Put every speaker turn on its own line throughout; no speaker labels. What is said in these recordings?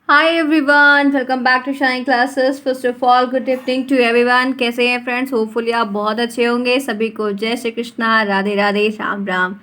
Hi everyone, welcome back to Shine Classes. First of all good evening to everyone. कैसे हैं friends? Hopefully आप बहुत अच्छे होंगे। सभी को जय श्री कृष्णा, राधे राधे, राम राम।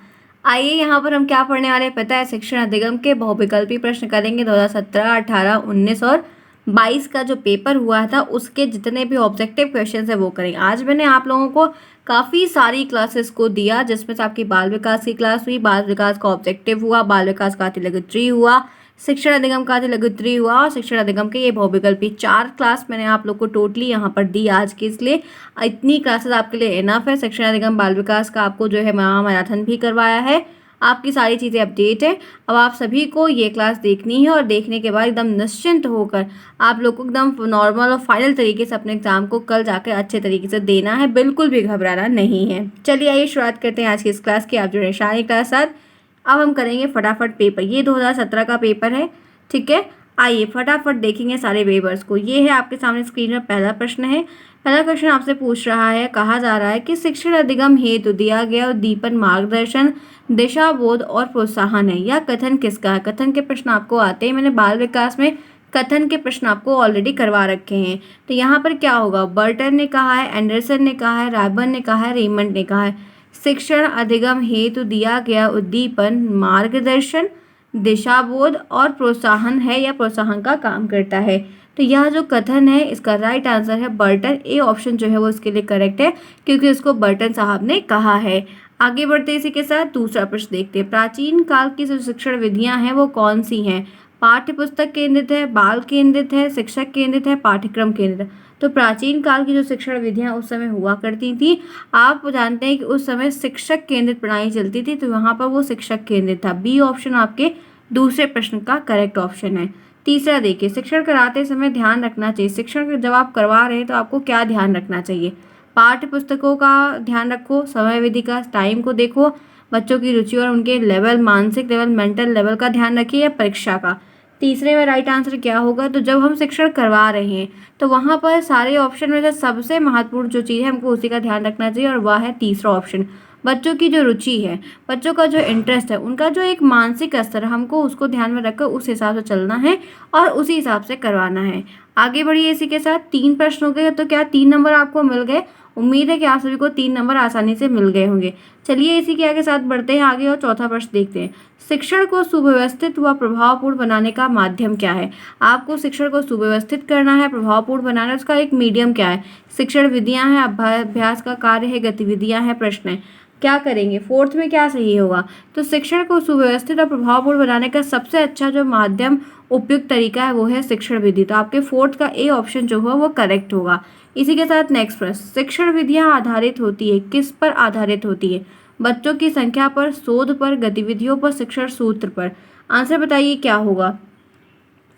आइए यहाँ पर हम क्या पढ़ने वाले हैं पता है? शिक्षण अधिगम के बहुविकल्पी प्रश्न करेंगे। 2017, 18, 19 और 22 का जो पेपर हुआ था उसके जितने भी ऑब्जेक्टिव क्वेश्चन है वो करेंगे। आज मैंने आप लोगों को काफ़ी सारी क्लासेस को दिया, जिसमें से आपकी बाल विकास की क्लास हुई, बाल विकास का ऑब्जेक्टिव हुआ, बाल विकास का अतिलघु हुआ, शिक्षण अधिगम का लघुत्री हुआ और शिक्षण अधिगम के ये बहुविकल्पी 4 क्लास मैंने आप लोग को टोटली यहाँ पर दी आज के। इसलिए इतनी क्लासेस आपके लिए इनफ है। शिक्षण अधिगम बाल विकास का आपको जो है महामैराथन भी करवाया है। आपकी सारी चीज़ें अपडेट है। अब आप सभी को ये क्लास देखनी है और देखने के बाद एकदम निश्चिंत होकर आप लोग को एकदम नॉर्मल और फाइनल तरीके से अपने एग्जाम को कल जाकर अच्छे तरीके से देना है। बिल्कुल भी घबराना नहीं है। चलिए आइए शुरुआत करते हैं आज की इस क्लास की। आप जुड़े शानी क्लास साथ। अब हम करेंगे फटाफट पेपर। ये 2017 का पेपर है, ठीक है। आइए फटाफट देखेंगे सारे पेपर्स को। ये है आपके सामने स्क्रीन में पहला प्रश्न है। पहला क्वेश्चन आपसे पूछ रहा है, कहा जा रहा है कि शिक्षण अधिगम हेतु दिया गया उद्दीपन मार्गदर्शन दिशा बोध और प्रोत्साहन है। यह कथन किसका है? कथन के प्रश्न आपको आते हैं। मैंने बाल विकास में कथन के प्रश्न आपको ऑलरेडी करवा रखे हैं। तो यहाँ पर क्या होगा? बर्टन ने कहा है, एंडरसन ने कहा है, रायबर्न ने कहा है, रेमंड ने कहा है। शिक्षण अधिगम हेतु दिया गया उद्दीपन मार्गदर्शन दिशाबोध और प्रोत्साहन है या प्रोत्साहन का काम करता है। तो यह जो कथन है इसका राइट आंसर है बर्टन। ए ऑप्शन जो है वो इसके लिए करेक्ट है, क्योंकि उसको बर्टन साहब ने कहा है। आगे बढ़ते इसी के साथ दूसरा प्रश्न देखते हैं। प्राचीन काल की जो शिक्षण विधियां हैं वो कौन सी हैं? पाठ्य पुस्तक केंद्रित है, बाल केंद्रित है, शिक्षक केंद्रित है, पाठ्यक्रम केंद्रित है। तो प्राचीन काल की जो शिक्षण विधियां उस समय हुआ करती थी, आप जानते हैं कि उस समय शिक्षक केंद्रित प्रणाली चलती थी, तो वहां पर वो शिक्षक केंद्रित था। बी ऑप्शन आपके दूसरे प्रश्न का करेक्ट ऑप्शन है। तीसरा देखिए, शिक्षण कराते समय ध्यान रखना चाहिए। शिक्षण जब आप करवा रहे हैं तो आपको क्या ध्यान रखना चाहिए? पाठ्य पुस्तकों का ध्यान रखो, समय विधि का, टाइम को देखो, बच्चों की रुचि और उनके लेवल, मानसिक लेवल, मेंटल लेवल का ध्यान रखिए, या परीक्षा का। तीसरे में राइट आंसर क्या होगा? तो जब हम शिक्षण करवा रहे हैं तो वहाँ पर सारे ऑप्शन में से सबसे महत्वपूर्ण जो चीज़ है हमको उसी का ध्यान रखना चाहिए, और वह है तीसरा ऑप्शन। बच्चों की जो रुचि है, बच्चों का जो इंटरेस्ट है, उनका जो एक मानसिक स्तर है, हमको उसको ध्यान में रखकर उस हिसाब से चलना है और उसी हिसाब से करवाना है। आगे बढ़िए इसी के साथ। 3 प्रश्न हो गए, तो क्या 3 नंबर आपको मिल गए? उम्मीद है कि आप सभी को 3 नंबर आसानी से मिल गए होंगे। चलिए इसी के आगे साथ बढ़ते हैं आगे और चौथा प्रश्न देखते हैं। शिक्षण को सुव्यवस्थित व प्रभावपूर्ण बनाने का माध्यम क्या है? आपको शिक्षण को सुव्यवस्थित करना है, प्रभावपूर्ण बनाना है, उसका एक मीडियम क्या है? शिक्षण विधियां हैं, अभ्यास का कार्य है, गतिविधियां हैं, प्रश्न है। क्या करेंगे? फोर्थ में क्या सही होगा? तो शिक्षण को सुव्यवस्थित और प्रभावपूर्ण बनाने का सबसे अच्छा जो माध्यम उपयुक्त तरीका है वो है शिक्षण विधि। तो आपके फोर्थ का ए ऑप्शन जो होगा वो करेक्ट होगा। इसी के साथ नेक्स्ट प्रश्न। शिक्षण विधियां आधारित होती है, किस पर आधारित होती है? बच्चों की संख्या पर, शोध पर, गतिविधियों पर, शिक्षण सूत्र पर। आंसर बताइए क्या होगा?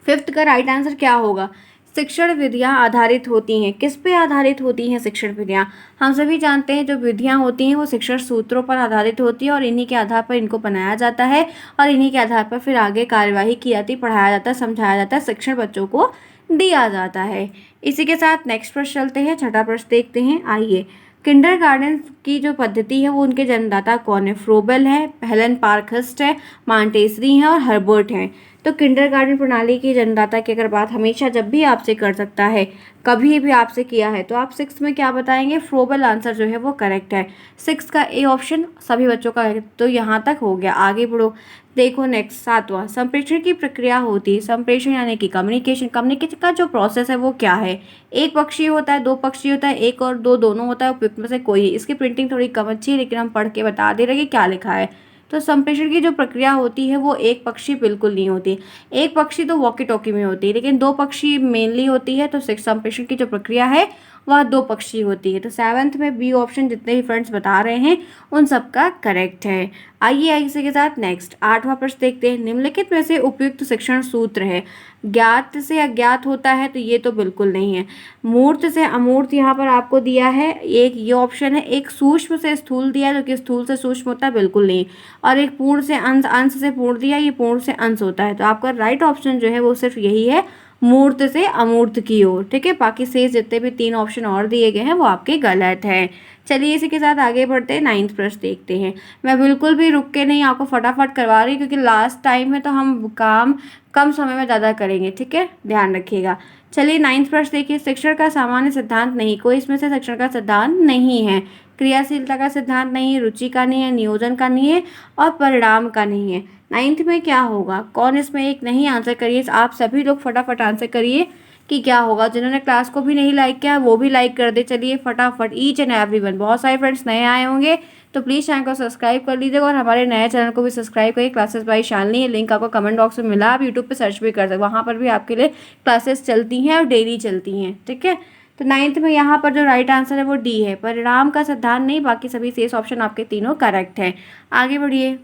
फिफ्थ का राइट आंसर क्या होगा? शिक्षण विधियां आधारित होती हैं। किस पे आधारित होती हैं शिक्षण विधियां? हम सभी जानते हैं जो विधियां होती हैं वो शिक्षण सूत्रों पर आधारित होती है, और इन्हीं के आधार पर इनको बनाया जाता है, और इन्हीं के आधार पर फिर आगे कार्यवाही की जाती है, पढ़ाया जाता है, समझाया जाता है, शिक्षण बच्चों को दिया जाता है। इसी के साथ नेक्स्ट प्रश्न चलते हैं, छठा प्रश्न देखते हैं। आइए, किंडरगार्टन की जो पद्धति है वो उनके जन्मदाता कौन है? फ्रोबेल है, हेलन पार्कहर्स्ट है, मॉन्टेसरी है और हर्बर्ट है। तो किंडरगार्टन प्रणाली की जन्मदाता की अगर बात हमेशा जब भी आपसे कर सकता है, कभी भी आपसे किया है, तो आप 6 में क्या बताएंगे? फ्रोबेल आंसर जो है वो करेक्ट है। 6 का ए ऑप्शन सभी बच्चों का है। तो यहाँ तक हो गया, आगे बढ़ो। देखो नेक्स्ट सातवां, संप्रेषण की प्रक्रिया होती है। संप्रेषण यानी कि कम्युनिकेशन। कम्युनिकेशन का जो प्रोसेस है वो क्या है? एक पक्षीय होता है, 2 पक्षीय होता है, 1 और 2 दोनों होता है, उपयुक्त में से कोई। इसकी प्रिंटिंग थोड़ी कम अच्छी है, लेकिन हम पढ़ के बता दे रहे हैं क्या लिखा है। तो संप्रेषण की जो प्रक्रिया होती है वो एक पक्षी बिल्कुल नहीं होती। एक पक्षी तो वॉकी टॉकी में होती है, लेकिन 2 पक्षी मेनली होती है। तो संप्रेषण की जो प्रक्रिया है वह 2 पक्षी होती है। तो 7th में बी ऑप्शन जितने भी फ्रेंड्स बता रहे हैं उन सबका करेक्ट है। आइए इसी के साथ नेक्स्ट 8वां प्रश्न देखते हैं। निम्नलिखित में से उपयुक्त शिक्षण सूत्र है। ज्ञात से अज्ञात होता है, तो ये तो बिल्कुल नहीं है। मूर्त से अमूर्त यहाँ पर आपको दिया है, एक ये ऑप्शन है। एक सूक्ष्म से स्थूल दिया है, जो कि स्थूल से सूक्ष्म होता है, बिल्कुल नहीं। और एक पूर्ण से अंश, अंश से पूर्ण दिया, ये पूर्ण से अंश होता है। तो आपका राइट ऑप्शन जो है वो सिर्फ यही है, मूर्त से अमूर्त की ओर। ठीक है, बाकी शेष जितने भी 3 ऑप्शन और दिए गए हैं वो आपके गलत हैं। चलिए इसी के साथ आगे बढ़ते हैं, 9th प्रश्न देखते हैं। मैं बिल्कुल भी रुक के नहीं आपको फटाफट करवा रही, क्योंकि लास्ट टाइम है तो हम काम कम समय में ज़्यादा करेंगे। ठीक है, ध्यान रखिएगा। चलिए 9th प्रश्न देखिए। शिक्षण का सामान्य सिद्धांत नहीं, कोई इसमें से शिक्षण का सिद्धांत नहीं है। क्रियाशीलता का सिद्धांत नहीं है, रुचि का नहीं है, नियोजन का नहीं है और परिणाम का नहीं है। 9th में क्या होगा, कौन इसमें एक नहीं आंसर करिए। आप सभी लोग फटाफट आंसर करिए कि क्या होगा। जिन्होंने क्लास को भी नहीं लाइक किया वो भी लाइक कर दे। चलिए फटाफट, ईच एंड एवरीवन। बहुत सारे फ्रेंड्स नए आए होंगे तो प्लीज़ चैनल को सब्सक्राइब कर लीजिएगा और हमारे नए चैनल को भी सब्सक्राइब करिए। क्लासेस बाय शालिनी, ये लिंक आपको कमेंट बॉक्स में मिला। आप यूट्यूब पे सर्च भी कर सकते, वहाँ पर भी आपके लिए क्लासेस चलती हैं और डेली चलती हैं। ठीक है, तो 9th में यहाँ पर जो राइट आंसर है वो डी है, परिणाम का सिद्धांत नहीं। बाकी सभी शेष ऑप्शन आपके तीनों करेक्ट हैं। आगे बढ़िए,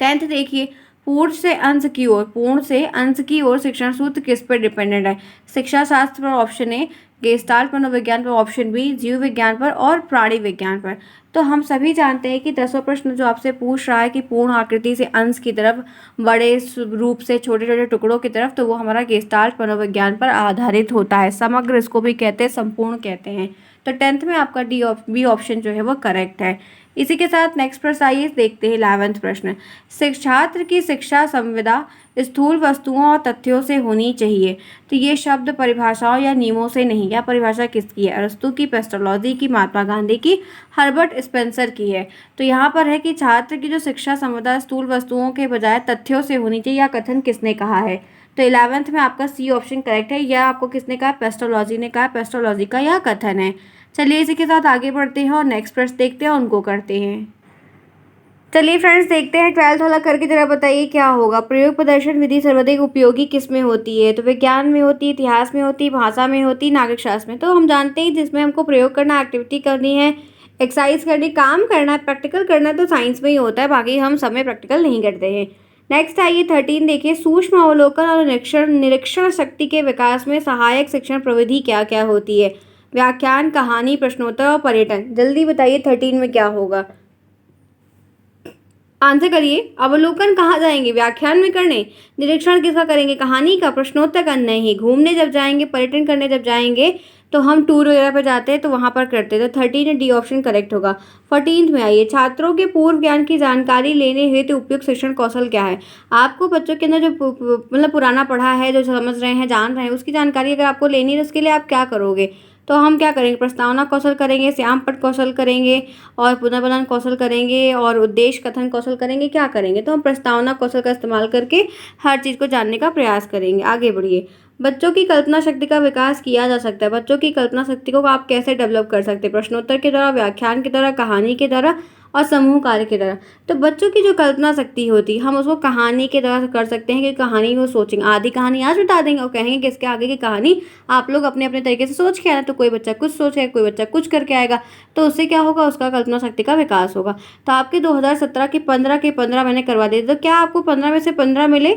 10th देखिए। पूर्ण से अंश की ओर, पूर्ण से अंश की ओर शिक्षण सूत्र किस पर डिपेंडेंट है। शिक्षा शास्त्र पर ऑप्शन ए, गेस्टाल्ट मनोविज्ञान पर ऑप्शन बी, जीव विज्ञान पर और प्राणी विज्ञान पर। तो हम सभी जानते हैं कि 10वां प्रश्न जो आपसे पूछ रहा है कि पूर्ण आकृति से अंश की तरफ, बड़े रूप से छोटे छोटे टुकड़ों की तरफ, तो वो हमारा गेस्टाल्ट मनोविज्ञान पर आधारित होता है। समग्र इसको भी कहते हैं, संपूर्ण कहते हैं। तो 10th में आपका बी ऑप्शन जो है वो करेक्ट है। इसी के साथ नेक्स्ट प्रश्न आइए देखते हैं, 11th प्रश्न। छात्र की शिक्षा संविदा स्थूल वस्तुओं और तथ्यों से होनी चाहिए। तो ये शब्द परिभाषाओं या नियमों से नहीं। यह परिभाषा किसकी है, अरस्तू की, पेस्टोलॉजी की, महात्मा गांधी की, हर्बर्ट स्पेंसर की है। तो यहाँ पर है कि छात्र की जो शिक्षा संविदा स्थूल वस्तुओं के बजाय तथ्यों से होनी चाहिए, यह कथन किसने कहा है। तो 11th में आपका सी ऑप्शन करेक्ट है। यह आपको किसने कहा, पेस्टोलॉजी ने कहा। पेस्टोलॉजी का यह कथन है। चलिए इसी के साथ आगे बढ़ते हैं और नेक्स्ट प्रश्न देखते हैं, उनको करते हैं। चलिए फ्रेंड्स देखते हैं 12th वाला करके जरा बताइए क्या होगा। प्रयोग प्रदर्शन विधि सर्वाधिक उपयोगी किस में होती है। तो विज्ञान में होती, इतिहास में होती, भाषा में होती, नागरिक शास्त्र में। तो हम जानते हैं जिसमें हमको प्रयोग करना, एक्टिविटी करनी है, एक्सरसाइज करनी, काम करना है, प्रैक्टिकल करना है, तो साइंस में ही होता है। बाकी हम समय प्रैक्टिकल नहीं करते हैं। नेक्स्ट आइए 13 देखिए। सूक्ष्म अवलोकन और निरीक्षण शक्ति के विकास में सहायक शिक्षण प्रविधि क्या क्या होती है। व्याख्यान, कहानी, प्रश्नोत्तर और पर्यटन। जल्दी बताइए 13 में क्या होगा, आंसर करिए। अवलोकन कहाँ जाएंगे, व्याख्यान में करने। निरीक्षण किसका करेंगे, कहानी का। प्रश्नोत्तर का नहीं, घूमने जब जाएंगे, पर्यटन करने जब जाएंगे तो हम टूर वगैरह पर जाते हैं तो वहाँ पर करते हैं। तो 13 डी ऑप्शन करेक्ट होगा। 14th में आइए। छात्रों के पूर्व ज्ञान की जानकारी लेने हेतु उपयुक्त शिक्षण कौशल क्या है। आपको बच्चों के अंदर जो मतलब पुराना पढ़ा है, जो समझ रहे हैं, जान रहे हैं, उसकी जानकारी अगर आपको लेनी है तो उसके लिए आप क्या करोगे। तो हम क्या करेंगे, प्रस्तावना कौशल करेंगे, श्याम पट कौशल करेंगे और पुनर्बलन कौशल करेंगे और उद्देश्य कथन कौशल करेंगे। क्या करेंगे, तो हम प्रस्तावना कौशल का इस्तेमाल करके हर चीज़ को जानने का प्रयास करेंगे। आगे बढ़िए। बच्चों की कल्पना शक्ति का विकास किया जा सकता है। बच्चों की कल्पना शक्ति को आप कैसे डेवलप कर सकते हैं, प्रश्नोत्तर के द्वारा, व्याख्यान के द्वारा, कहानी के द्वारा और समूह कार्य के द्वारा। तो बच्चों की जो कल्पना शक्ति होती है हम उसको कहानी के द्वारा कर सकते हैं कि कहानी वो सोचेंगे, आधी कहानी आज बता देंगे और कहेंगे कि इसके आगे की कहानी आप लोग अपने अपने तरीके से सोच के आना। तो कोई बच्चा कुछ सोचेगा, कोई बच्चा कुछ करके आएगा, तो उससे क्या होगा, उसका कल्पना शक्ति का विकास होगा। तो आपके 2017 के 15 मैंने करवा दिए। तो क्या आपको 15 में से 15 मिले।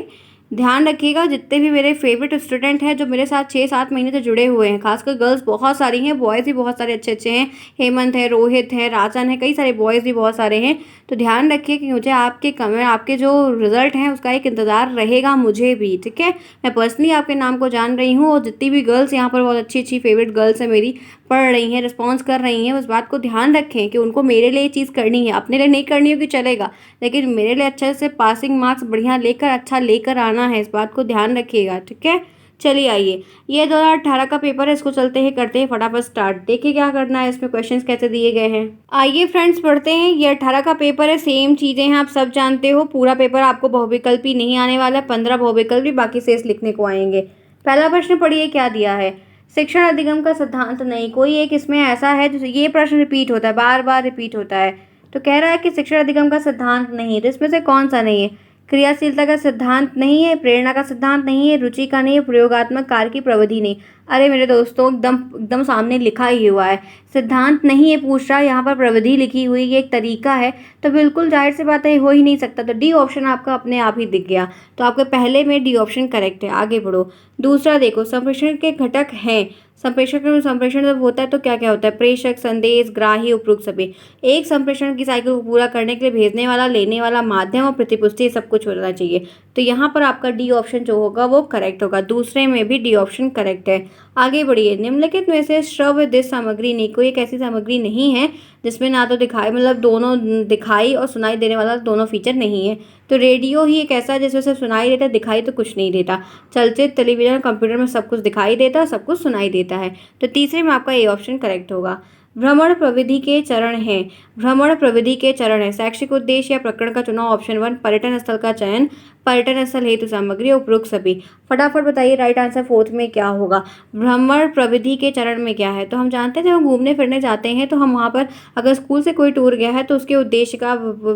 ध्यान रखिएगा, जितने भी मेरे फेवरेट स्टूडेंट हैं जो मेरे साथ 6-7 महीने से जुड़े हुए हैं, खासकर गर्ल्स बहुत सारी हैं, बॉयज़ भी बहुत सारे अच्छे अच्छे हैं। हेमंत है, रोहित है, राजन है, कई सारे बॉयज़ भी बहुत सारे हैं। तो ध्यान रखिए कि मुझे आपके कमेंट, आपके जो रिजल्ट हैं उसका एक इंतज़ार रहेगा मुझे भी। ठीक है, मैं पर्सनली आपके नाम को जान रही हूँ और जितनी भी गर्ल्स यहाँ पर बहुत अच्छी अच्छी फेवरेट गर्ल्स हैं मेरी, पढ़ रही हैं, रिस्पॉन्स कर रही हैं, उस बात को ध्यान रखें कि उनको मेरे लिए चीज़ करनी है। अपने लिए नहीं करनी होगी चलेगा, लेकिन मेरे लिए अच्छे से पासिंग मार्क्स बढ़िया लेकर, अच्छा लेकर आना है, इस बात को ध्यान रखिएगा। ठीक है, चलिए आइए। ये 2018 का पेपर है, इसको चलते हैं करते हैं फटाफट स्टार्ट। देखिए क्या करना है, इसमें क्वेश्चंस कैसे दिए गए हैं। आइए फ्रेंड्स पढ़ते हैं। ये 18 का पेपर है, सेम चीज़ें हैं, आप सब जानते हो। पूरा पेपर आपको बहुविकल्पी नहीं आने वाला है, 15 बहुविकल्पी, बाकी शेष लिखने को आएंगे। पहला प्रश्न पढ़िए क्या दिया है। शिक्षण अधिगम का सिद्धांत नहीं, कोई एक इसमें ऐसा है जो ये प्रश्न रिपीट होता है, बार बार रिपीट होता है। तो कह रहा है कि शिक्षण अधिगम का सिद्धांत नहीं, तो इसमें से कौन सा नहीं है। क्रियाशीलता का सिद्धांत नहीं है, प्रेरणा का सिद्धांत नहीं है, रुचि का नहीं है, प्रयोगात्मक कार्य की प्रविधि नहीं। अरे मेरे दोस्तों, एकदम सामने लिखा ही हुआ है, सिद्धांत नहीं है पूछ रहा है, यहाँ पर प्रविधि लिखी हुई, ये एक तरीका है, तो बिल्कुल जाहिर सी बात है हो ही नहीं सकता। तो डी ऑप्शन आपका अपने आप ही दिख गया, तो आपके पहले में डी ऑप्शन करेक्ट है। आगे बढ़ो। दूसरा देखो, संप्रेषण के घटक हैं। संप्रेषण संप्रेषण जब होता है तो क्या क्या होता है? प्रेषक, संदेश, ग्राही, उपयुक्त सभी। एक संप्रेषण की साइकिल को पूरा करने के लिए भेजने वाला, लेने वाला, माध्यम और प्रतिपुष्टि सब कुछ होना चाहिए। तो यहाँ पर आपका डी ऑप्शन जो होगा वो करेक्ट होगा। दूसरे में भी डी ऑप्शन करेक्ट है। आगे बढ़िए। निम्नलिखित में से श्रव्य दृश्य सामग्री नहीं, कोई एक ऐसी सामग्री नहीं है जिसमें ना तो दिखाई मतलब दोनों दिखाई और सुनाई देने वाला दोनों फीचर नहीं है। तो रेडियो ही एक ऐसा है जिसमें से सुनाई देता, दिखाई तो कुछ नहीं देता। चलचित्र, टेलीविजन, कंप्यूटर में सब कुछ दिखाई देता है, सब कुछ सुनाई देता है। तो तीसरे में आपका ए ऑप्शन करेक्ट होगा। भ्रमण प्रविधि के चरण है। भ्रमण प्रविधि के चरण है। शैक्षिक उद्देश्य या प्रकरण का चुनाव ऑप्शन 1, पर्यटन स्थल का चयन, पर्यटन स्थल हेतु सामग्री, उपयुक्त सभी। फटाफट बताइए राइट आंसर फोर्थ में क्या होगा। भ्रमण प्रविधि के चरण में क्या है? तो हम जानते हैं जब हम घूमने फिरने जाते हैं तो हम वहाँ पर अगर स्कूल से कोई टूर गया है तो उसके उद्देश्य का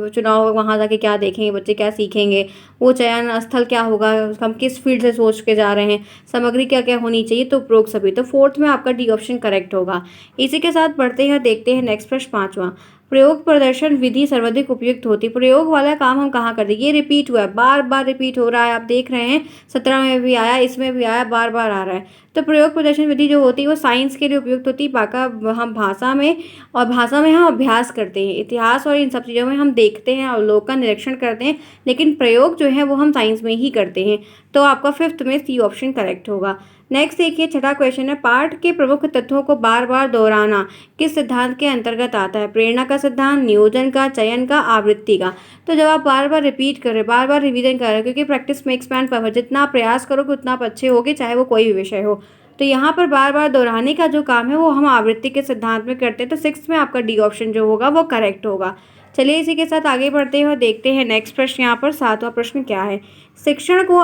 चुनाव, वहाँ जाके क्या देखेंगे बच्चे, क्या सीखेंगे, वो चयन स्थल क्या होगा, हम किस फील्ड से सोच के जा रहे हैं, सामग्री क्या क्या होनी चाहिए, तो उपरोक्त सभी। तो फोर्थ में आपका डी ऑप्शन करेक्ट होगा। इसी के साथ बढ़ते हैं, देखते हैं नेक्स्ट प्रश्न 5वां। प्रयोग प्रदर्शन विधि सर्वाधिक उपयुक्त होती। प्रयोग वाला काम हम कहाँ करते हैं? ये रिपीट हुआ है, बार बार रिपीट हो रहा है, आप देख रहे हैं 17 में भी आया, इसमें भी आया, बार बार आ रहा है। तो प्रयोग प्रदर्शन विधि जो होती है वो साइंस के लिए उपयुक्त होती है। बाका हम भाषा में, और भाषा में हम अभ्यास करते हैं, इतिहास और इन सब चीज़ों में हम देखते हैं, अवलोकन निरीक्षण करते हैं, लेकिन प्रयोग जो है वो हम साइंस में ही करते हैं। तो आपका फिफ्थ में सी ऑप्शन करेक्ट होगा। नेक्स्ट देखिए, छठा क्वेश्चन है, पाठ के प्रमुख तत्वों को बार बार दोहराना किस सिद्धांत के अंतर्गत आता है? प्रेरणा का सिद्धांत, नियोजन का, चयन का, आवृत्ति का। तो जब आप बार बार रिपीट कर रहे, बार बार रिवीजन कर रहे हैं, क्योंकि प्रैक्टिस मेक्स मैन परफेक्ट, जितना आप प्रयास करोगे उतना आप अच्छे होगे, चाहे वो कोई भी विषय हो। तो यहाँ पर बार बार दोहराने का जो काम है वो हम आवृत्ति के सिद्धांत में करते हैं। तो सिक्स में आपका डी ऑप्शन जो होगा वो करेक्ट होगा। चलिए इसी के साथ आगे बढ़ते हैं और देखते हैं नेक्स्ट प्रश्न। यहाँ पर 7वां प्रश्न क्या है? शिक्षण को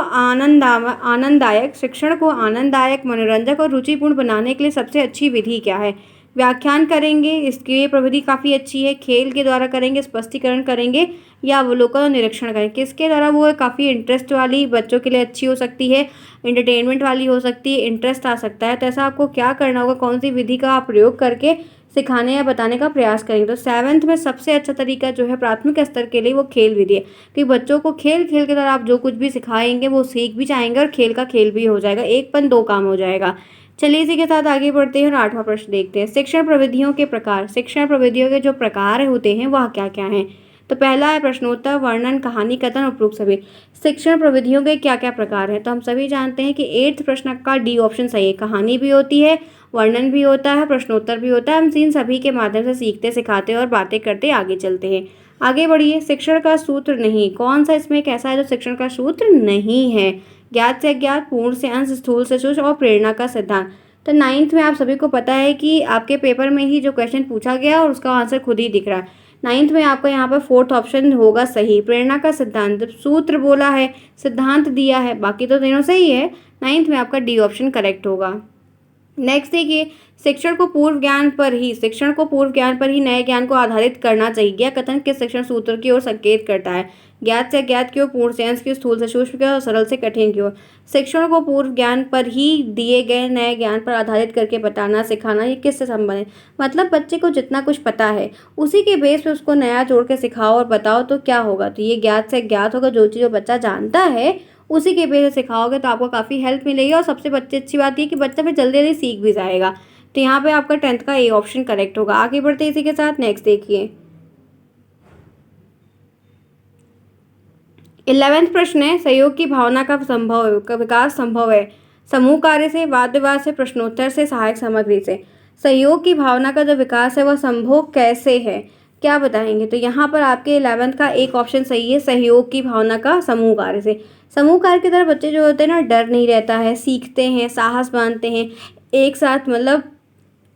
आनंददायक, मनोरंजक और रुचिपूर्ण बनाने के लिए सबसे अच्छी विधि क्या है? व्याख्यान करेंगे, इसकी ये प्रविधि काफ़ी अच्छी है, खेल के द्वारा करेंगे, स्पष्टीकरण करेंगे, या अवलोकन और निरीक्षण करेंगे। किसके द्वारा? वो काफ़ी इंटरेस्ट वाली, बच्चों के लिए अच्छी हो सकती है, एंटरटेनमेंट वाली हो सकती है, इंटरेस्ट आ सकता है। तो ऐसा आपको क्या करना होगा, कौन सी विधि का आप प्रयोग करके सिखाने या बताने का प्रयास करेंगे? तो 7th में सबसे अच्छा तरीका जो है प्राथमिक स्तर के लिए वो खेल विधि है, कि बच्चों को खेल खेल के द्वारा आप जो कुछ भी सिखाएंगे वो सीख भी जाएंगे और खेल का खेल भी हो जाएगा, एक पन दो काम हो जाएगा। चलिए इसी के साथ आगे बढ़ते हैं और 8वां प्रश्न देखते हैं। शिक्षण प्रविधियों के प्रकार। शिक्षण प्रविधियों के जो प्रकार होते हैं वह क्या क्या हैं? तो पहला है प्रश्नोत्तर, वर्णन, कहानी, कथन, उपरोक्त सभी। शिक्षण प्रविधियों के क्या क्या प्रकार हैं? तो हम सभी जानते हैं कि 8th प्रश्न का डी ऑप्शन सही है। कहानी भी होती है, वर्णन भी होता है, प्रश्नोत्तर भी होता है। हम इन सभी के माध्यम से सीखते, सिखाते और बातें करते आगे चलते हैं। आगे बढ़िए। शिक्षण का सूत्र नहीं, कौन सा इसमें एक ऐसा है जो शिक्षण का सूत्र नहीं है? ज्ञात से अज्ञात, पूर्ण से अंश, स्थूल से सूक्ष्म और प्रेरणा का सिद्धांत। तो 9th में आप सभी को पता है कि आपके पेपर में ही जो क्वेश्चन पूछा गया और उसका आंसर खुद ही दिख रहा है। 9th में आपका यहाँ पर 4th ऑप्शन होगा सही। प्रेरणा का सिद्धांत, जब सूत्र बोला है, सिद्धांत दिया है, बाकी तो तीनों सही है। 9th में आपका डी ऑप्शन करेक्ट होगा। नेक्स्ट देखिए, शिक्षण को पूर्व ज्ञान पर ही नए ज्ञान को आधारित करना चाहिए। यह कथन किस शिक्षण सूत्र की ओर संकेत करता है? ज्ञात से अज्ञात की ओर, पूर्ण से अंश की ओर, स्थूल से सूक्ष्म की ओर और सरल से कठिन की ओर। शिक्षण को पूर्व ज्ञान पर ही दिए गए नए ज्ञान पर आधारित करके बताना, सिखाना, ये किससे संबंधित? मतलब बच्चे को जितना कुछ पता है उसी के बेस पे उसको नया जोड़ के सिखाओ और बताओ तो क्या होगा? तो ये ज्ञात से ज्ञात होगा, जो चीज़ बच्चा जानता है उसी के बेस पे सिखाओगे तो आपको काफ़ी हेल्प मिलेगी, और सबसे अच्छी बात ये कि बच्चा फिर जल्दी जल्दी सीख भी जाएगा। तो यहाँ पे आपका 10th का ए ऑप्शन करेक्ट होगा। आगे बढ़ते इसी के साथ नेक्स्ट देखिए। 11th प्रश्न है, सहयोग की भावना का विकास संभव है? समूह कार्य से, वाद विवाद से, प्रश्नोत्तर से, सहायक सामग्री से। सहयोग की भावना का जो विकास है वह संभव कैसे है, क्या बताएंगे? तो यहाँ पर आपके 11th का एक ऑप्शन सही है, सहयोग की भावना का समूह कार्य से। समूह कार्य की तरह बच्चे जो होते हैं ना, डर नहीं रहता है, सीखते हैं, साहस बांधते हैं, एक साथ मतलब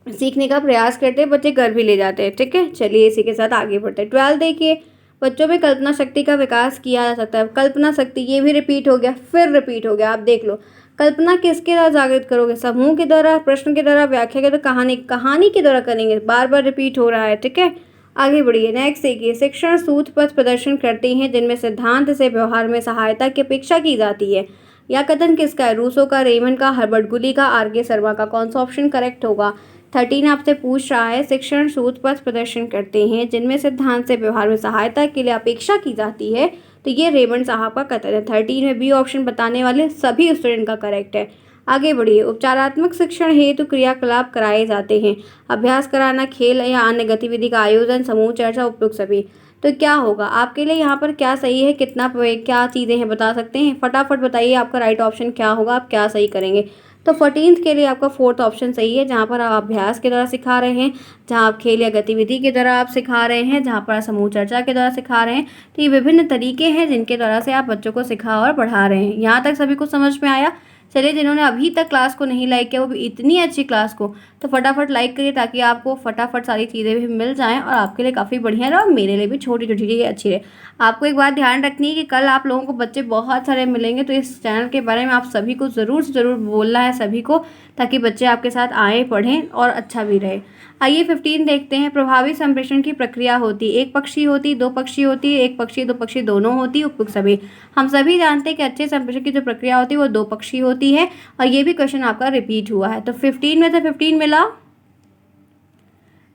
सीखने का प्रयास करते हैं, बच्चे कर भी ले जाते हैं। ठीक है, चलिए इसी के साथ आगे बढ़ते हैं। 12 देखिए, बच्चों में कल्पना शक्ति का विकास किया जा सकता है। कल्पना शक्ति, ये भी रिपीट हो गया, फिर रिपीट हो गया, आप देख लो। कल्पना किसके द्वारा जागृत करोगे? समूह के द्वारा, प्रश्न के द्वारा, व्याख्या के द्वारा, कहानी के द्वारा करेंगे। बार बार रिपीट हो रहा है। ठीक है, आगे बढ़िए। नेक्स्ट देखिए, शिक्षण सूत्र पथ प्रदर्शन करते हैं जिनमें सिद्धांत से व्यवहार में सहायता की अपेक्षा की जाती है। यह कथन किसका है? रूसो का, रेमन का, हर्बर्ट गुली का, आर.के. शर्मा का। कौन सा ऑप्शन करेक्ट होगा? 13 आपसे पूछ रहा है, शिक्षण सूत्र पथ प्रदर्शन करते हैं जिनमें सिद्धांत से व्यवहार में सहायता के लिए अपेक्षा की जाती है। तो ये रेमंड साहब का कथन है। 13 में बी ऑप्शन बताने वाले सभी स्टूडेंट का करेक्ट है। आगे बढ़िए। उपचारात्मक शिक्षण हेतु क्रियाकलाप कराए जाते हैं। अभ्यास कराना, खेल या अन्य गतिविधि का आयोजन, समूह चर्चा, उपयुक्त सभी। तो क्या होगा आपके लिए यहाँ पर, क्या सही है, क्या चीज़ें हैं बता सकते हैं? फटाफट बताइए आपका राइट ऑप्शन क्या होगा, आप क्या सही करेंगे। तो 14th के लिए आपका 4th ऑप्शन सही है, जहाँ पर आप अभ्यास के द्वारा सिखा रहे हैं, जहाँ आप खेल या गतिविधि के द्वारा आप सिखा रहे हैं, जहाँ पर समूह चर्चा के द्वारा सिखा रहे हैं। तो ये विभिन्न तरीके हैं जिनके द्वारा से आप बच्चों को सिखा और पढ़ा रहे हैं। यहाँ तक सभी को समझ में आया? चलिए, जिन्होंने अभी तक क्लास को नहीं लाइक किया, वो भी इतनी अच्छी क्लास को, तो फटाफट लाइक करिए ताकि आपको फटाफट सारी चीज़ें भी मिल जाएं और आपके लिए काफ़ी बढ़िया रहे और मेरे लिए भी छोटी छोटी चीज़ें अच्छी रहे। आपको एक बात ध्यान रखनी है कि कल आप लोगों को बच्चे बहुत सारे मिलेंगे, तो इस चैनल के बारे में आप सभी को ज़रूर से ज़रूर बोलना है सभी को, ताकि बच्चे आपके साथ आएँ, पढ़ें और अच्छा भी रहे। आइए 15 देखते हैं। प्रभावी संप्रेषण की प्रक्रिया होती है, एक पक्षी होती, दो पक्षी होती है, एक पक्षी दो पक्षी दोनों होती, उपयुक्त सभी। हम सभी जानते हैं कि अच्छे संप्रेषण की जो प्रक्रिया होती है वो दो पक्षी होती है, और ये भी क्वेश्चन आपका रिपीट हुआ है। तो 15 में से 15 मिला,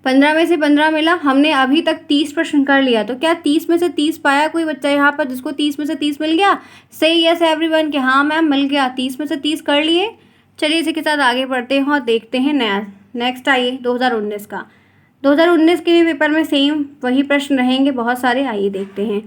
15 में से 15 मिला। हमने अभी तक 30 प्रश्न कर लिया, तो क्या 30 में से 30 पाया कोई बच्चा यहाँ पर जिसको 30 में से 30 मिल गया? से यस एवरीवन कि हाँ मैम मिल गया, 30 में से 30 कर लिए। चलिए इसी के साथ आगे बढ़ते हैं और देखते हैं नया। नेक्स्ट आइए 2019 का। 2019 के भी पेपर में सेम वही प्रश्न रहेंगे बहुत सारे। आइए देखते हैं।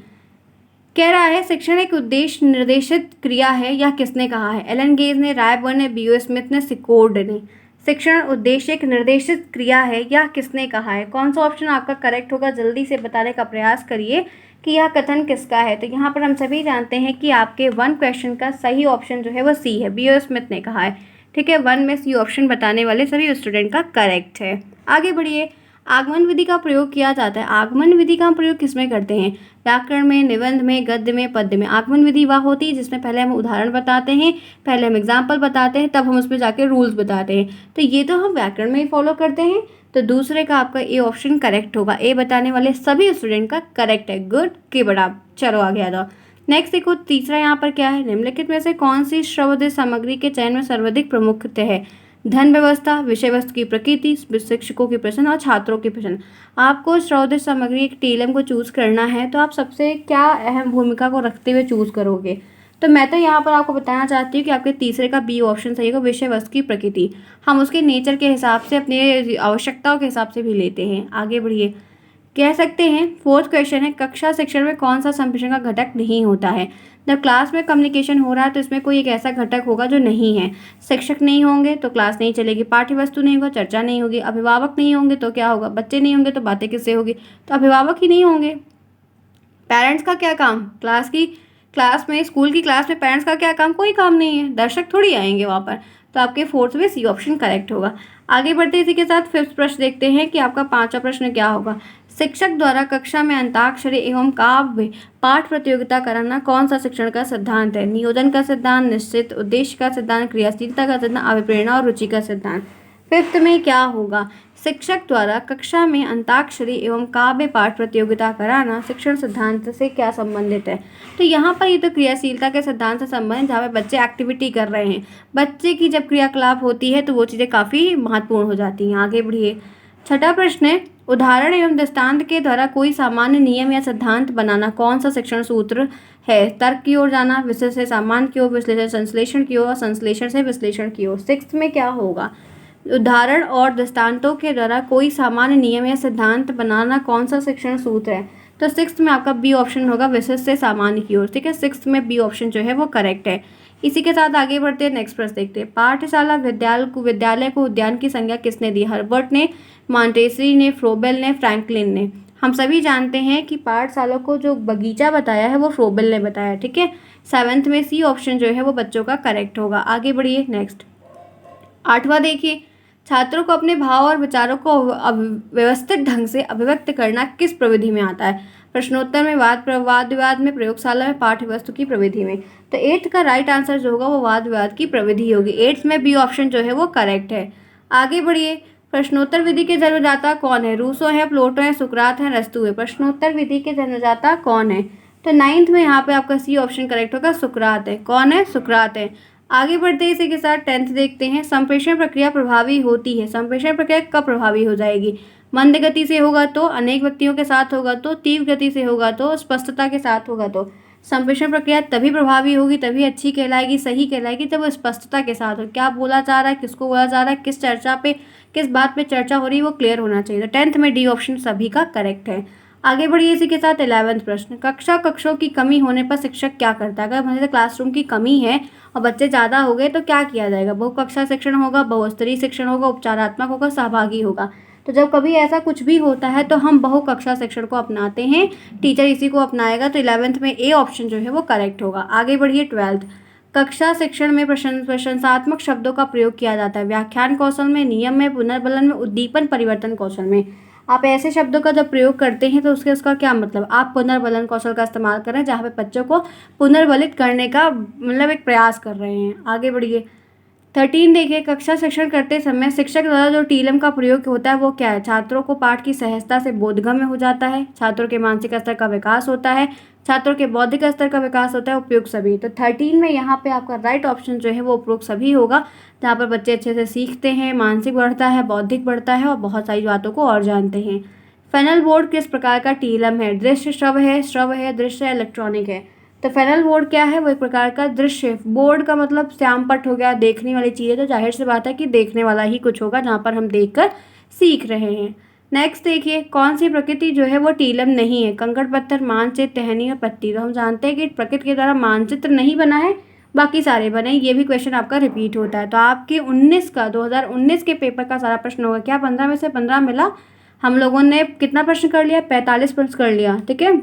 कह रहा है शिक्षण एक उद्देश्य निर्देशित क्रिया है, यह किसने कहा है? एलन गेज ने, रायबर्न ने, बीओ स्मिथ ने, सिकोर्ड ने। शिक्षण उद्देश्य एक निर्देशित क्रिया है, यह किसने कहा है? कौन सा ऑप्शन आपका करेक्ट होगा, जल्दी से बताने का प्रयास करिए कि यह कथन किसका है। तो यहाँ पर हम सभी जानते हैं कि आपके 1 क्वेश्चन का सही ऑप्शन जो है वो सी है, बीओ स्मिथ ने कहा है। ठीक है, 1 में सी ऑप्शन बताने वाले सभी स्टूडेंट का करेक्ट है। आगे बढ़िए। आगमन विधि का प्रयोग किया जाता है। आगमन विधि का हम प्रयोग किसमें करते हैं? व्याकरण में, निबंध में, गद्य में, पद्य में। आगमन विधि वह होती है जिसमें पहले हम उदाहरण बताते हैं, पहले हम एग्जाम्पल बताते हैं, तब हम उसमें जाके रूल्स बताते हैं। तो ये तो हम व्याकरण में ही फॉलो करते हैं। तो दूसरे का आपका ए ऑप्शन करेक्ट होगा। ए बताने वाले सभी स्टूडेंट का करेक्ट है। गुड की बड़ा। चलो आगे आ जाओ। नेक्स्ट देखो, तीसरा यहाँ पर क्या है? निम्नलिखित में से कौन सी श्रवण सामग्री के चयन में सर्वाधिक प्रमुखता है? धन व्यवस्था, विषय वस्तु की प्रकृति, शिक्षकों की प्रश्न और छात्रों की प्रश्न। आपको श्रव्य सामग्री एक टीएलएम को चूज करना है, तो आप सबसे क्या अहम भूमिका को रखते हुए चूज करोगे? तो मैं तो यहाँ पर आपको बताना चाहती हूँ कि आपके तीसरे का बी ऑप्शन सही होगा, विषय वस्तु की प्रकृति। हम उसके नेचर के हिसाब से, अपनी आवश्यकताओं के हिसाब से भी लेते हैं। आगे बढ़िए। कह सकते हैं 4th क्वेश्चन है, कक्षा शिक्षण में कौन सा संप्रेषण का घटक नहीं होता है? जब क्लास में कम्युनिकेशन हो रहा है तो इसमें कोई एक ऐसा घटक होगा जो नहीं है। शिक्षक नहीं होंगे तो क्लास नहीं चलेगी, पाठ्य वस्तु नहीं होगा, चर्चा नहीं होगी, अभिभावक नहीं होंगे तो क्या होगा? बच्चे नहीं होंगे तो बातें किससे होगी? तो अभिभावक ही नहीं होंगे। पेरेंट्स का क्या काम? क्लास में, स्कूल की क्लास में पेरेंट्स का क्या काम? कोई काम नहीं है, दर्शक थोड़ी आएंगे वहाँ पर। तो आपके 4th में सी ऑप्शन करेक्ट होगा। आगे बढ़ते इसी के साथ 5th प्रश्न देखते हैं कि आपका 5वां प्रश्न क्या होगा। शिक्षक द्वारा कक्षा में अंताक्षरी एवं काव्य पाठ प्रतियोगिता कराना कौन सा शिक्षण का सिद्धांत है? नियोजन का सिद्धांत, निश्चित उद्देश्य का सिद्धांत, क्रियाशीलता का सिद्धांत, अभिप्रेरणा और रुचि का सिद्धांत। 5th में क्या होगा? शिक्षक द्वारा कक्षा में अंताक्षरी एवं काव्य पाठ प्रतियोगिता कराना शिक्षण सिद्धांत से क्या संबंधित है? तो यहाँ पर ये तो क्रियाशीलता के सिद्धांत से संबंधित, जहाँ पे बच्चे एक्टिविटी कर रहे हैं। बच्चे की जब क्रियाकलाप होती है तो वो चीज़ें काफ़ी महत्वपूर्ण हो जाती हैं। आगे बढ़िए। 6वां प्रश्न है, उदाहरण एवं दृष्टांत के द्वारा कोई सामान्य नियम या सिद्धांत बनाना कौन सा शिक्षण सूत्र है? तर्क की ओर जाना, विषय से सामान्य की ओर, विश्लेषण संश्लेषण की ओर, संश्लेषण से विश्लेषण की ओर। 6th में क्या होगा? उदाहरण और दृष्टांतों के द्वारा कोई सामान्य नियम या सिद्धांत बनाना कौन सा शिक्षण सूत्र है? तो 6th में आपका बी ऑप्शन होगा, विषय से सामान्य की ओर। ठीक है, 6th में बी ऑप्शन जो है वो करेक्ट है। इसी के साथ आगे बढ़ते हैं, नेक्स्ट प्रश्न देखते हैं। पाठशाला विद्यालय को उद्यान की संज्ञा किसने दी? हर्बर्ट ने, मॉन्टेसरी ने, फ्रोबेल ने, फ्रैंकलिन ने। हम सभी जानते हैं कि पाठशाला को जो बगीचा बताया है वो फ्रोबेल ने बताया। ठीक है, 7th में सी ऑप्शन जो है वो बच्चों का करेक्ट होगा। आगे बढ़िए। नेक्स्ट 8वां देखिए, छात्रों को अपने भाव और विचारों को व्यवस्थित ढंग से अभिव्यक्त करना किस प्रविधि में आता है? प्रश्नोत्तर में, वाद विवाद में, प्रयोगशाला में, पाठ्य वस्तु की प्रविधि में। तो 8th का राइट आंसर जो होगा वो वाद विवाद की प्रविधि होगी। 8th में बी ऑप्शन जो है वो करेक्ट है। आगे बढ़िए। प्रश्नोत्तर विधि के जन्मदाता कौन है? रूसो है, प्लेटो है, सुकरात है, अरस्तू है। प्रश्नोत्तर विधि के जन्मदाता कौन है? तो 9th में यहाँ पे आपका सी ऑप्शन करेक्ट होगा, सुकरात है। कौन है? सुकरात है। आगे बढ़ते इसी के साथ 10th देखते हैं। संप्रेषण प्रक्रिया प्रभावी होती है। संप्रेषण प्रक्रिया कब प्रभावी हो जाएगी? मंद गति से होगा तो, अनेक व्यक्तियों के साथ होगा तो, तीव्र गति से होगा तो, स्पष्टता के साथ होगा तो। संप्रेषण प्रक्रिया तभी प्रभावी होगी, तभी अच्छी कहलाएगी, सही कहलाएगी जब वो स्पष्टता के साथ हो। क्या बोला जा रहा है, किसको बोला जा रहा है, किस चर्चा पे, किस बात पे चर्चा हो रही है, वो क्लियर होना चाहिए। तो 10th में डी ऑप्शन सभी का करेक्ट है। आगे बढ़िए इसी के साथ 11वां प्रश्न, कक्षों की कमी होने पर शिक्षक क्या करता है? अगर हमारे क्लासरूम की कमी है और बच्चे ज़्यादा हो गए तो क्या किया जाएगा? बहुकक्षा शिक्षण होगा, बहुस्तरीय शिक्षण होगा, उपचारात्मक होगा, सहभागी होगा। तो जब कभी ऐसा कुछ भी होता है तो हम बहुकक्षा शिक्षण को अपनाते हैं, टीचर इसी को अपनाएगा। तो 11th में ए ऑप्शन जो है वो करेक्ट होगा। आगे बढ़िए 12th, कक्षा शिक्षण में प्रशंसात्मक शब्दों का प्रयोग किया जाता है, व्याख्यान कौशल में, नियम में, पुनर्बलन में, उद्दीपन परिवर्तन कौशल में। आप ऐसे शब्दों का जब प्रयोग करते हैं तो उसका क्या मतलब, आप पुनर्बलन कौशल का इस्तेमाल करें जहाँ पे बच्चों को पुनर्बलित करने का मतलब एक प्रयास कर रहे हैं। आगे बढ़िए 13 देखिए, कक्षा शिक्षण करते समय शिक्षक द्वारा जो टीलम का प्रयोग होता है वो क्या है? छात्रों को पाठ की सहजता से बोधगम्य हो जाता है, छात्रों के मानसिक स्तर का विकास होता है, छात्रों के बौद्धिक स्तर का विकास होता है, उपयुक्त सभी। तो 13 में यहाँ पे आपका राइट ऑप्शन जो है वो उपयुक्त सभी होगा, जहाँ पर बच्चे अच्छे से सीखते हैं, मानसिक बढ़ता है, बौद्धिक बढ़ता है और बहुत सारी बातों को और जानते हैं। फेनल बोर्ड किस प्रकार का टीलम है? दृश्य श्रव है, दृश्य इलेक्ट्रॉनिक है। तो फेनल बोर्ड क्या है? वो एक प्रकार का दृश्य बोर्ड का मतलब श्यामपट्ट हो गया, देखने वाली चीज़ है, तो जाहिर सी बात है कि देखने वाला ही कुछ होगा जहाँ पर हम देखकर सीख रहे हैं। नेक्स्ट देखिए, कौन सी प्रकृति जो है वो टीलम नहीं है? कंकड़ पत्थर, मानचित्र, टहनी और पत्ती। तो हम जानते हैं कि प्रकृति के द्वारा मानचित्र नहीं बना है, बाकी सारे बने। ये भी क्वेश्चन आपका रिपीट होता है। तो आपके 2019 के पेपर का सारा प्रश्न होगा। क्या 15 में से 15 मिला? हम लोगों ने कितना प्रश्न कर लिया? 45 प्रश्न कर लिया। ठीक है,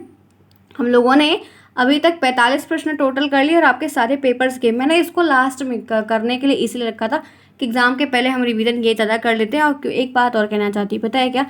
हम लोगों ने अभी तक 45 प्रश्न टोटल कर लिए और आपके सारे पेपर्स के। मैंने इसको लास्ट में करने के लिए इसलिए रखा था कि एग्ज़ाम के पहले हम रिवीजन ये ज़्यादा कर लेते हैं। और एक बात और कहना चाहती हूँ, पता है क्या?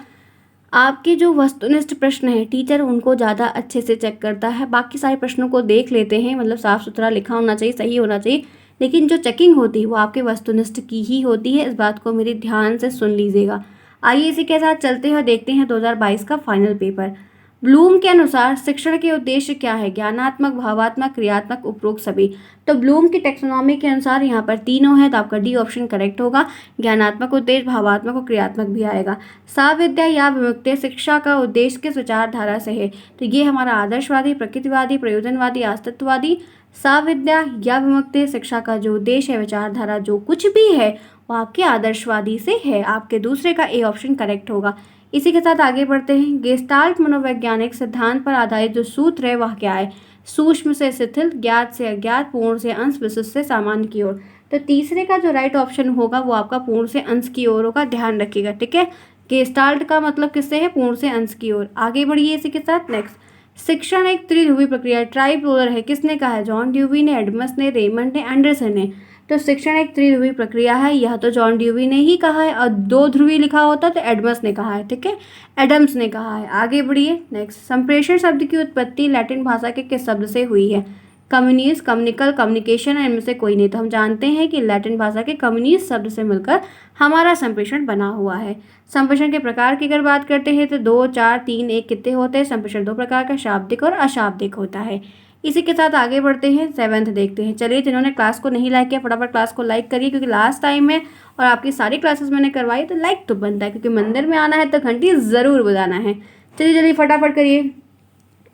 आपके जो वस्तुनिष्ठ प्रश्न है टीचर उनको ज़्यादा अच्छे से चेक करता है, बाकी सारे प्रश्नों को देख लेते हैं, मतलब साफ़ सुथरा लिखा होना चाहिए, सही होना चाहिए, लेकिन जो चेकिंग होती है वो आपके वस्तुनिष्ठ की ही होती है। इस बात को मेरी ध्यान से सुन लीजिएगा। आइए इसी के साथ चलते हैं और देखते हैं 2022 का फाइनल पेपर। ब्लूम के अनुसार शिक्षण के उद्देश्य क्या है? ज्ञानात्मक, भावात्मक, क्रियात्मक, उपरोक्त सभी। तो ब्लूम की टेक्सोनॉमी के अनुसार यहाँ पर तीनों है, तो आपका डी ऑप्शन करेक्ट होगा। ज्ञानात्मक उद्देश्य, भावात्मक और क्रियात्मक भी आएगा। साविद्या या विमुक्ति शिक्षा का उद्देश्य किस विचारधारा से है? तो ये हमारा आदर्शवादी, प्रकृतिवादी, प्रयोजनवादी, अस्तित्ववादी। साविद्या या विमुक्ति शिक्षा का जो उद्देश्य है, विचारधारा जो कुछ भी है वो आपके आदर्शवादी से है। आपके दूसरे का ए ऑप्शन करेक्ट होगा। इसी के साथ आगे बढ़ते हैं। गेस्टाल्ट मनोवैज्ञानिक सिद्धांत पर आधारित जो सूत्र है वह क्या है? सूक्ष्म से शिथिल, ज्ञात से अज्ञात, पूर्ण से अंश, विशिष्ट से सामान्य की ओर। तो तीसरे का जो राइट ऑप्शन होगा वो आपका पूर्ण से अंश की ओर होगा, ध्यान रखिएगा। ठीक है, गेस्टाल्ट का मतलब किससे है? पूर्ण से अंश की ओर। आगे बढ़िए इसी के साथ। नेक्स्ट, शिक्षण एक त्रिध्रुवी प्रक्रिया ट्राइपोलर है, किसने कहा है? जॉन ड्यूवी ने, एडम्स ने, रेमंड ने, एंडरसन ने। तो शिक्षण एक त्रिध्रुवी प्रक्रिया है, यह तो जॉन ड्यूवी ने ही कहा है, और दो ध्रुवी लिखा होता तो एडम्स ने कहा है। ठीक है, एडम्स ने कहा है। आगे बढ़िए। नेक्स्ट, संप्रेषण शब्द की उत्पत्ति लैटिन भाषा के किस शब्द से हुई है? कम्युनिस्ट, कम्युनिकल, कम्युनिकेशन, इनमें से कोई नहीं। तो हम जानते हैं कि लैटिन भाषा के कम्युनिस्ट शब्द से मिलकर हमारा संप्रेषण बना हुआ है। संप्रेषण के प्रकार की अगर बात करते हैं तो 2, 4, 3, 1 कितने होते हैं? संप्रेषण दो प्रकार का, शाब्दिक और अशाब्दिक होता है। इसी के साथ आगे बढ़ते हैं, 7th देखते हैं। चलिए, जिन्होंने क्लास को नहीं लाइक किया फटाफट क्लास को लाइक करिए, क्योंकि लास्ट टाइम में और आपकी सारी क्लासेस मैंने करवाई, तो लाइक तो बनता है, क्योंकि मंदिर में आना है तो घंटी ज़रूर बजाना है। चलिए जल्दी फटाफट करिए,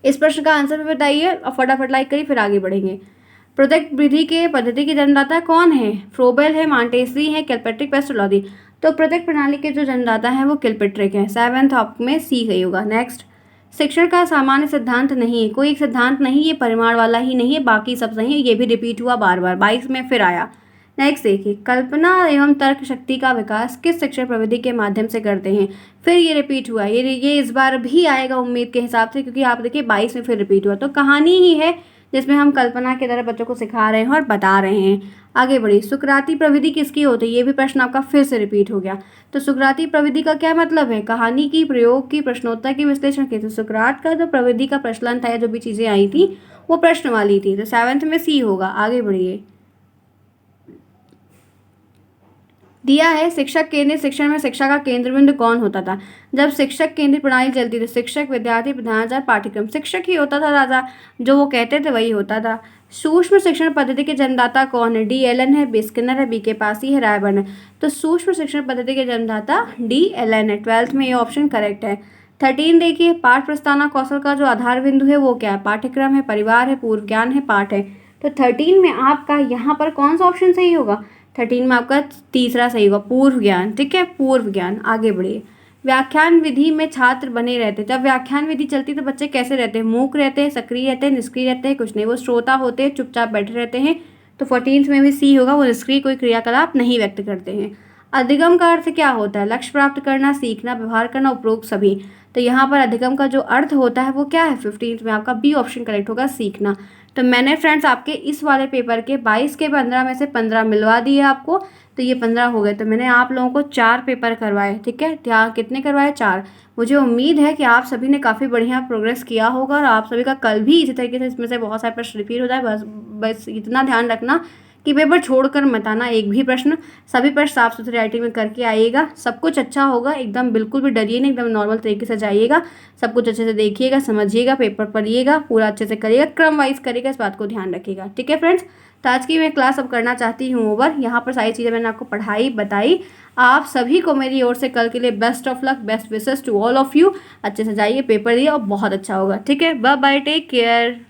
इस प्रश्न का आंसर भी बताइए और फटाफट लाइक करिए, फिर आगे बढ़ेंगे। प्रत्येक विधि के पद्धति के जन्मदाता कौन है? फ्रोबेल है, मॉन्टेसरी है, किलपैट्रिक, पेस्टोलॉजी। तो प्रत्येक प्रणाली के जो जन्मदाता हैं वो किलपैट्रिक है। 7th आप में सी गई होगा। नेक्स्ट, शिक्षण का सामान्य सिद्धांत नहीं है, कोई एक सिद्धांत नहीं, ये परिमाण वाला ही नहीं है, बाकी सब सही है। ये भी रिपीट हुआ बार बार, 22 में फिर आया। नेक्स्ट देखिए, कल्पना एवं तर्क शक्ति का विकास किस शिक्षण प्रविधि के माध्यम से करते हैं? फिर ये रिपीट हुआ, ये इस बार भी आएगा उम्मीद के हिसाब से, क्योंकि आप देखिए 22 में फिर रिपीट हुआ। तो कहानी ही है जिसमें हम कल्पना के द्वारा बच्चों को सिखा रहे हैं और बता रहे हैं। आगे बढ़िए, सुकराती प्रविधि किसकी होती है? ये भी प्रश्न आपका फिर से रिपीट हो गया। तो सुकराती प्रविधि का क्या मतलब है? कहानी की, प्रयोग की, प्रश्नोत्तर की, विश्लेषण की। तो सुकरात का जो प्रविधि का प्रचलन था, जो भी चीज़ें आई थी वो प्रश्न वाली थी। तो 7th में सी होगा। आगे बढ़िए, दिया है शिक्षक केंद्रित शिक्षण में शिक्षा का केंद्र बिंदु कौन होता था? जब शिक्षक केंद्रित प्रणाली चलती थी, शिक्षक, विद्यार्थी, प्रधानाचार्य, पाठ्यक्रम। शिक्षक ही होता था राजा, जो वो कहते थे वही होता था। सूक्ष्म शिक्षण पद्धति के जन्मदाता कौन है? डी एलन है, बिस्किनर है, बीके पासी है, रायबर्न है। तो सूक्ष्म शिक्षण पद्धति के जन्मदाता डी एलन है। 12th में ये ऑप्शन करेक्ट है। 13 देखिए, पाठ प्रस्तावना कौशल का जो आधार बिंदु है वो क्या है? पाठ्यक्रम है, परिवार है, पूर्व ज्ञान है, पाठ है। तो 13 में आपका यहाँ पर कौन सा ऑप्शन सही होगा? 13 में आपका तीसरा सही होगा, पूर्व ज्ञान। ठीक है, पूर्व ज्ञान। आगे बढ़िए। व्याख्यान विधि में छात्र बने रहते। जब व्याख्यान विधि चलती तो बच्चे कैसे रहते हैं? मूक रहते हैं, सक्रिय रहते हैं, निष्क्रिय रहते हैं? कुछ नहीं, वो श्रोता होते हैं, चुपचाप बैठे रहते हैं। तो 14 में भी सी होगा, वो निष्क्रिय, कोई क्रियाकलाप नहीं व्यक्त करते हैं। अधिगम का अर्थ क्या होता है? लक्ष्य प्राप्त करना, सीखना, व्यवहार करना, उपरोक्त सभी। तो यहाँ पर अधिगम का जो अर्थ होता है वो क्या है? 15 में आपका बी ऑप्शन करेक्ट होगा, सीखना। तो मैंने फ्रेंड्स आपके इस वाले पेपर के 22 के 15 में से 15 मिलवा दिए आपको, तो ये 15 हो गए। तो मैंने आप लोगों को 4 पेपर करवाए। ठीक है, क्या कितने करवाए? 4। मुझे उम्मीद है कि आप सभी ने काफ़ी बढ़िया प्रोग्रेस किया होगा और आप सभी का कल भी इसी तरीके से इसमें से बहुत सारे प्रश्न रिपीट हो जाए। बस इतना ध्यान रखना कि पेपर छोड़कर मत आना एक भी प्रश्न। सभी प्रश्न साफ सुथरी राइटिंग में करके आइएगा, सब कुछ अच्छा होगा। एकदम बिल्कुल भी डरिए नहीं, एकदम नॉर्मल तरीके से जाइएगा। सब कुछ अच्छे से देखिएगा, समझिएगा, पेपर पढ़िएगा, पूरा अच्छे से करिएगा, क्रम वाइज करिएगा, इस बात को ध्यान रखिएगा। ठीक है फ्रेंड्स, तो आज की मैं क्लास अब करना चाहती हूँ ओवर। यहाँ पर सारी चीज़ें मैंने आपको पढ़ाई बताई। आप सभी को मेरी ओर से कल के लिए best of luck, best wishes to all of you. अच्छे से जाइए, पेपर दिए और बहुत अच्छा होगा। ठीक है, बाय बाय, टेक केयर।